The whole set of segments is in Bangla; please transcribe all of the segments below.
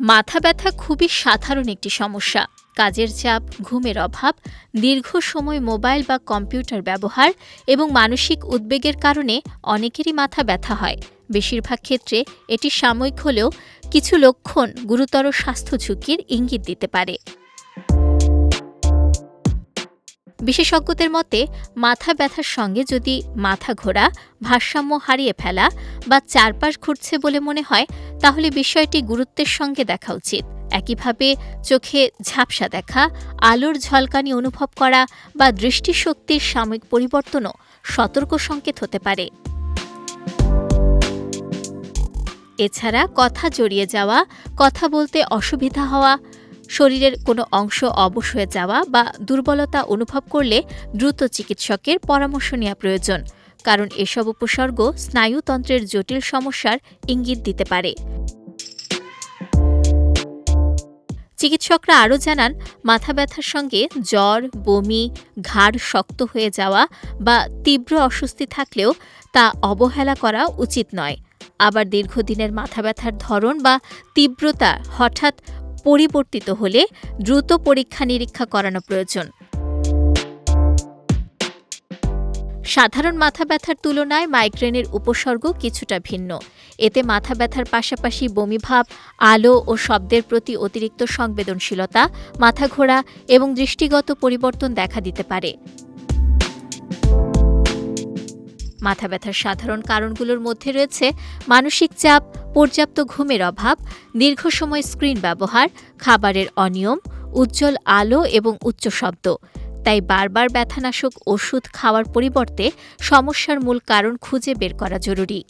মাথা ব্যথা খুবই সাধারণ একটি সমস্যা। কাজের চাপ, ঘুমের অভাব, দীর্ঘ সময় মোবাইল বা কম্পিউটার ব্যবহার এবং মানসিক উদ্বেগের কারণে অনেকেরই মাথা ব্যথা হয়। বেশিরভাগ ক্ষেত্রে এটি সাময়িক হলেও কিছু লক্ষণ গুরুতর স্বাস্থ্য ঝুঁকির ইঙ্গিত দিতে পারে। বিশেষজ্ঞদের মতে, মাথা ব্যথার সঙ্গে যদি মাথা ঘোরা, ভারসাম্য হারিয়ে ফেলা বা চারপাশ ঘুরছে বলে মনে হয়, তাহলে বিষয়টি গুরুত্বের সঙ্গে দেখা উচিত। একইভাবে চোখে ঝাপসা দেখা, আলোর ঝলকানি অনুভব করা বা দৃষ্টিশক্তির সাময়িক পরিবর্তনও সতর্ক সংকেত হতে পারে। এছাড়া কথা জড়িয়ে যাওয়া, কথা বলতে অসুবিধা হওয়া, শরীরের কোনো অংশ অবশ হয়ে যাওয়া বা দুর্বলতা অনুভব করলে দ্রুত চিকিৎসকের পরামর্শ নেওয়া প্রয়োজন, কারণ এসব উপসর্গ স্নায়ুতন্ত্রের জটিল সমস্যার ইঙ্গিত দিতে পারে। চিকিৎসকরা আরও জানান, মাথা ব্যথার সঙ্গে জ্বর, বমি, ঘাড় শক্ত হয়ে যাওয়া বা তীব্র অস্বস্তি থাকলেও তা অবহেলা করা উচিত নয়। আবার দীর্ঘদিনের মাথা ব্যথার ধরন বা তীব্রতা হঠাৎ পরিবর্তিত হলে দ্রুত পরীক্ষা-নিরীক্ষা করানো প্রয়োজন। সাধারণ মাথা ব্যথার তুলনায় মাইগ্রেনের উপসর্গ কিছুটা ভিন্ন। এতে মাথা ব্যথার পাশাপাশি বমিভাব, আলো ও শব্দের প্রতি অতিরিক্ত সংবেদনশীলতা, মাথা ঘোরা এবং দৃষ্টিগত পরিবর্তন দেখা দিতে পারে। মাথা ব্যথার সাধারণ কারণগুলোর মধ্যে রয়েছে মানসিক চাপ, পর্যাপ্ত ঘুমের অভাব, দীর্ঘ সময় স্ক্রিন ব্যবহার, খাবারের অনিয়ম, উজ্জ্বল আলো এবং উচ্চ শব্দ। তাই বারবার ব্যথানাশক ওষুধ খাওয়ার পরিবর্তে সমস্যার মূল কারণ খুঁজে বের করা জরুরি।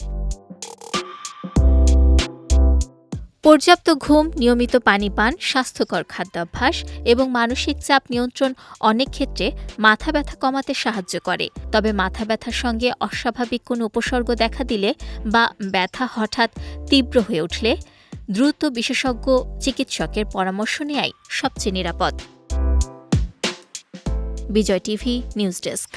পর্যাপ্ত ঘুম, নিয়মিত পানি পান, স্বাস্থ্যকর খাদ্যাভ্যাস এবং মানসিক চাপ নিয়ন্ত্রণ অনেক ক্ষেত্রে মাথা ব্যথা কমাতে সাহায্য করে। তবে মাথা ব্যথার সঙ্গে অস্বাভাবিক কোনো উপসর্গ দেখা দিলে বা ব্যথা হঠাৎ তীব্র হয়ে উঠলে দ্রুত বিশেষজ্ঞ চিকিৎসকের পরামর্শ নেওয়াই সবচেয়ে নিরাপদ। বিজয় টিভি নিউজ ডেস্ক।